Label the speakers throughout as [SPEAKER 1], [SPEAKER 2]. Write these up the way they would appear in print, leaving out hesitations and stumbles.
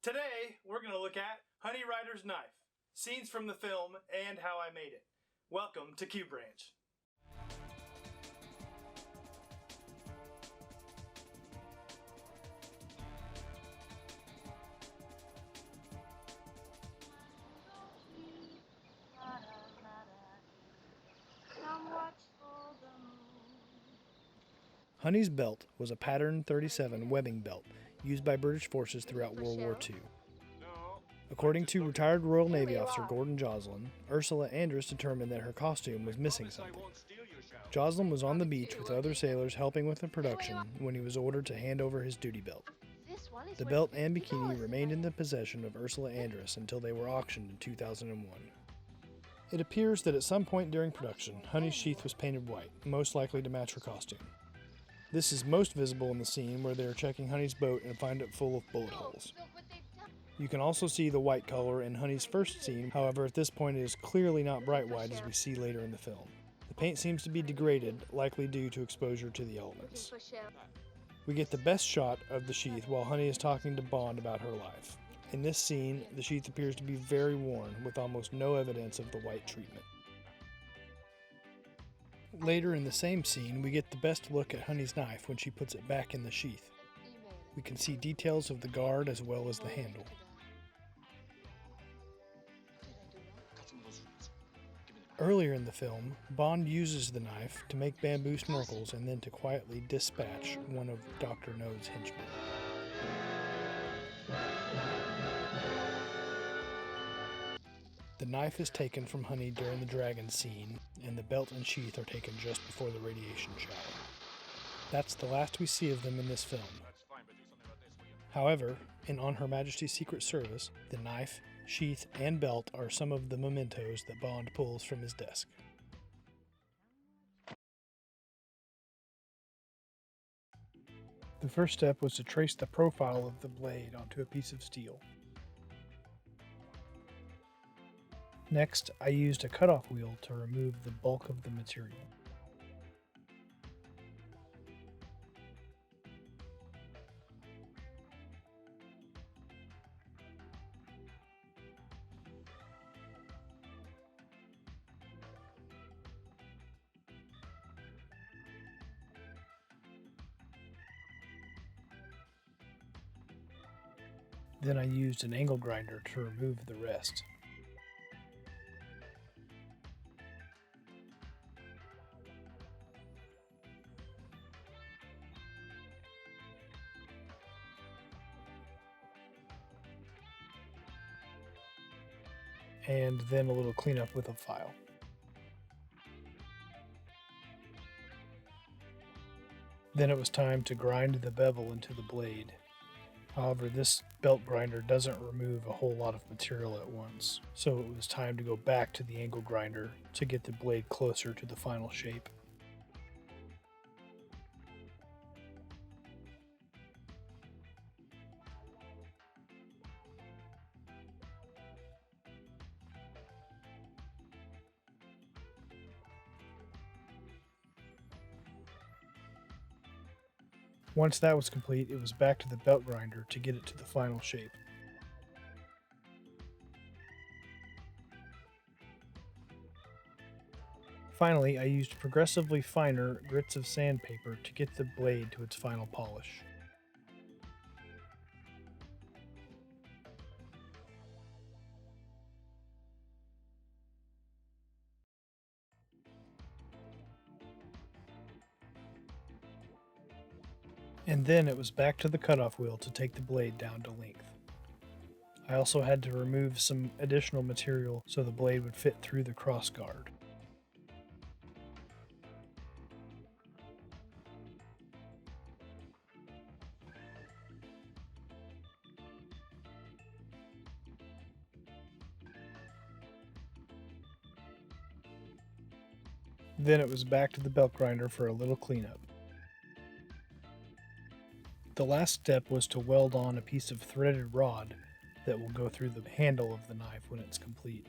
[SPEAKER 1] Today, we're going to look at Honey Rider's knife, scenes from the film, and how I made it. Welcome to Q Branch. Honey's belt was a pattern 37 webbing belt used by British forces throughout World War II. According to retired Royal Navy officer Gordon Joslin, Ursula Andress determined that her costume was missing something. Joslin was on the beach with other sailors helping with the production when he was ordered to hand over his duty belt. The belt and bikini remained in the possession of Ursula Andress until they were auctioned in 2001. It appears that at some point during production, Honey's sheath was painted white, most likely to match her costume. This is most visible in the scene where they are checking Honey's boat and find it full of bullet holes. You can also see the white color in Honey's first scene, however at this point it is clearly not bright white as we see later in the film. The paint seems to be degraded, likely due to exposure to the elements. We get the best shot of the sheath while Honey is talking to Bond about her life. In this scene, the sheath appears to be very worn, with almost no evidence of the white treatment. Later in the same scene, we get the best look at Honey's knife when she puts it back in the sheath. We can see details of the guard as well as the handle. Earlier in the film, Bond uses the knife to make bamboo snorkels and then to quietly dispatch one of Dr. No's henchmen. The knife is taken from Honey during the dragon scene, and the belt and sheath are taken just before the radiation shower. That's the last we see of them in this film. However, in On Her Majesty's Secret Service, the knife, sheath, and belt are some of the mementos that Bond pulls from his desk. The first step was to trace the profile of the blade onto a piece of steel. Next, I used a cutoff wheel to remove the bulk of the material. Then I used an angle grinder to remove the rest. And then a little cleanup with a file. Then it was time to grind the bevel into the blade. However, this belt grinder doesn't remove a whole lot of material at once, so it was time to go back to the angle grinder to get the blade closer to the final shape. Once that was complete, it was back to the belt grinder to get it to the final shape. Finally, I used progressively finer grits of sandpaper to get the blade to its final polish. And then it was back to the cutoff wheel to take the blade down to length. I also had to remove some additional material so the blade would fit through the cross guard. Then it was back to the belt grinder for a little cleanup. The last step was to weld on a piece of threaded rod that will go through the handle of the knife when it's complete.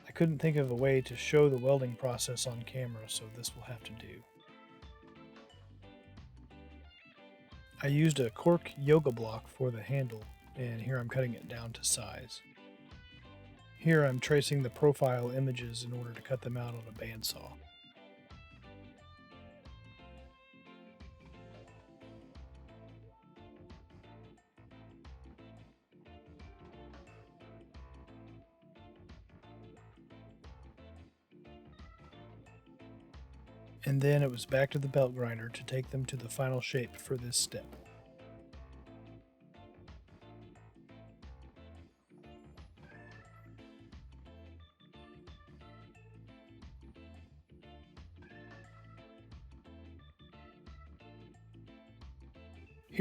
[SPEAKER 1] I couldn't think of a way to show the welding process on camera, so this will have to do. I used a cork yoga block for the handle and here I'm cutting it down to size. Here I'm tracing the profile images in order to cut them out on a bandsaw. And then it was back to the belt grinder to take them to the final shape for this step.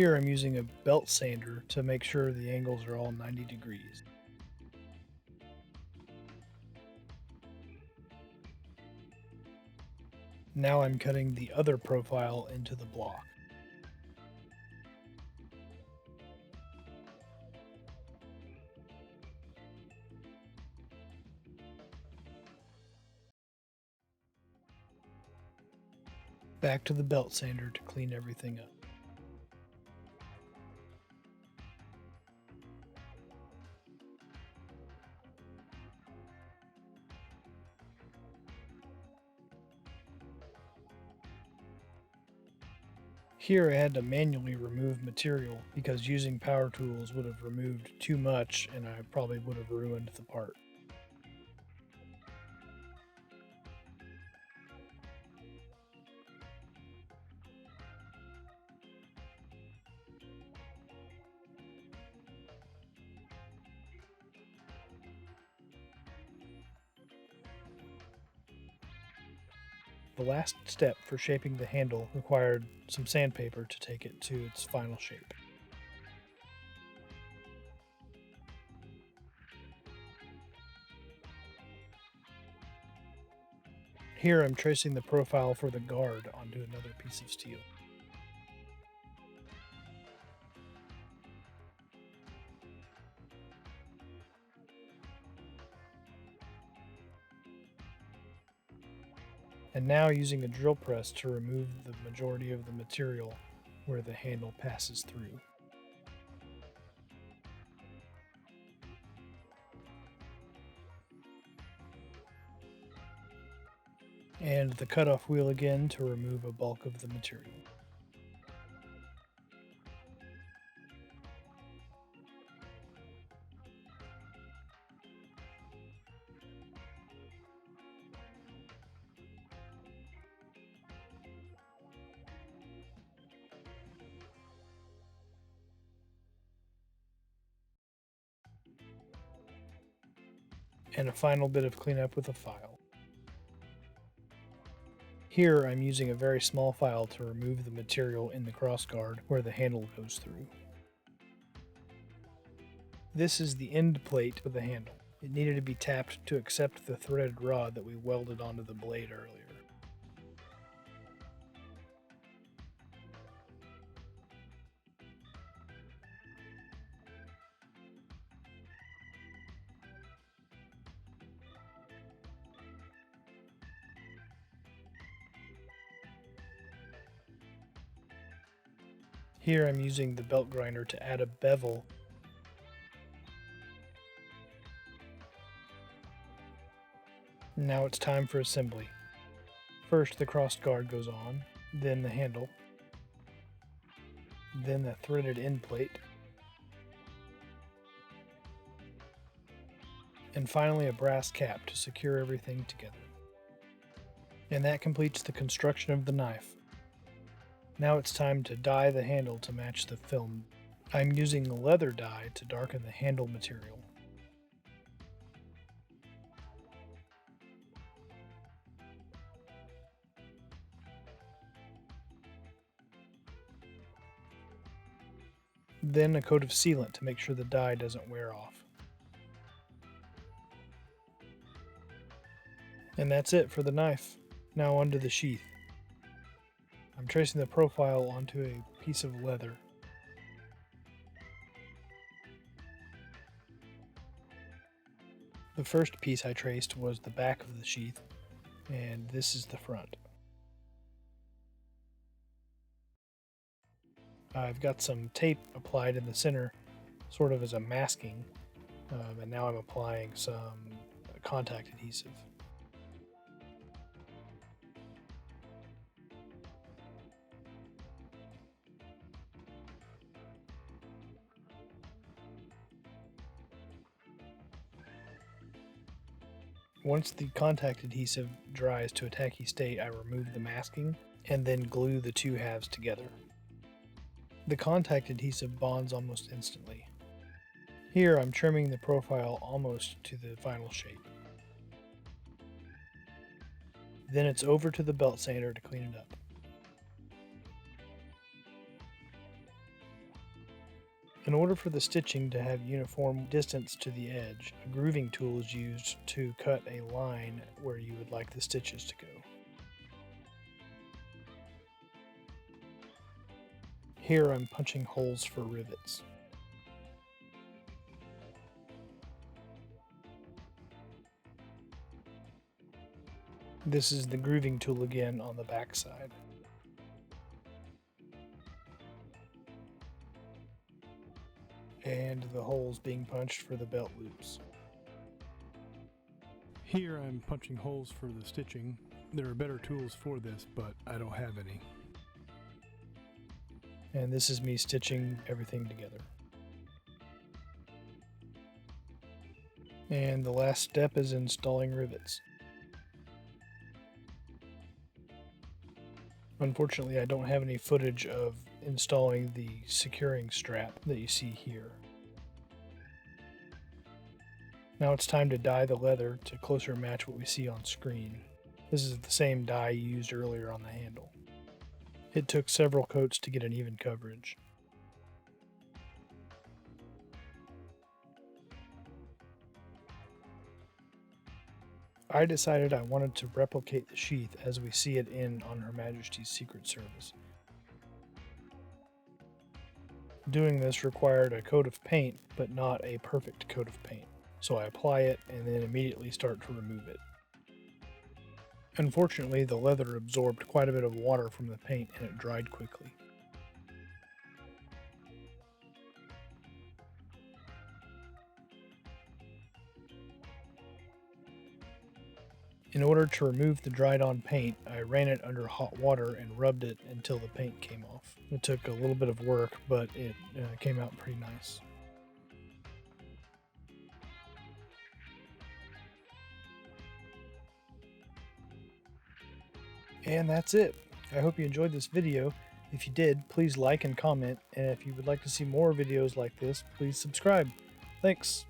[SPEAKER 1] Here I'm using a belt sander to make sure the angles are all 90 degrees. Now I'm cutting the other profile into the block. Back to the belt sander to clean everything up. Here I had to manually remove material because using power tools would have removed too much and I probably would have ruined the part. The last step for shaping the handle required some sandpaper to take it to its final shape. Here I'm tracing the profile for the guard onto another piece of steel. And now using a drill press to remove the majority of the material where the handle passes through. And the cutoff wheel again to remove a bulk of the material. And a final bit of cleanup with a file. Here I'm using a very small file to remove the material in the crossguard where the handle goes through. This is the end plate of the handle. It needed to be tapped to accept the threaded rod that we welded onto the blade earlier. Here I'm using the belt grinder to add a bevel. Now it's time for assembly. First the crossguard goes on, then the handle, then the threaded end plate, and finally a brass cap to secure everything together. And that completes the construction of the knife. Now it's time to dye the handle to match the film. I'm using a leather dye to darken the handle material. Then a coat of sealant to make sure the dye doesn't wear off. And that's it for the knife. Now onto the sheath. I'm tracing the profile onto a piece of leather. The first piece I traced was the back of the sheath, and this is the front. I've got some tape applied in the center sort of as a masking, and now I'm applying some contact adhesive. Once the contact adhesive dries to a tacky state, I remove the masking and then glue the two halves together. The contact adhesive bonds almost instantly. Here I'm trimming the profile almost to the final shape. Then it's over to the belt sander to clean it up. In order for the stitching to have uniform distance to the edge, a grooving tool is used to cut a line where you would like the stitches to go. Here I'm punching holes for rivets. This is the grooving tool again on the back side. And the holes being punched for the belt loops.
[SPEAKER 2] Here I'm punching holes for the stitching. There are better tools for this, but I don't have any.
[SPEAKER 1] And this is me stitching everything together. And the last step is installing rivets. Unfortunately, I don't have any footage of installing the securing strap that you see here. Now it's time to dye the leather to closer match what we see on screen. This is the same dye used earlier on the handle. It took several coats to get an even coverage. I decided I wanted to replicate the sheath as we see it in On Her Majesty's Secret Service. Doing this required a coat of paint, but not a perfect coat of paint. So I apply it and then immediately start to remove it. Unfortunately, the leather absorbed quite a bit of water from the paint and it dried quickly. In order to remove the dried on paint, I ran it under hot water and rubbed it until the paint came off. It took a little bit of work, but it came out pretty nice. And that's it. I hope you enjoyed this video. If you did, please like and comment, and if you would like to see more videos like this, please subscribe. Thanks.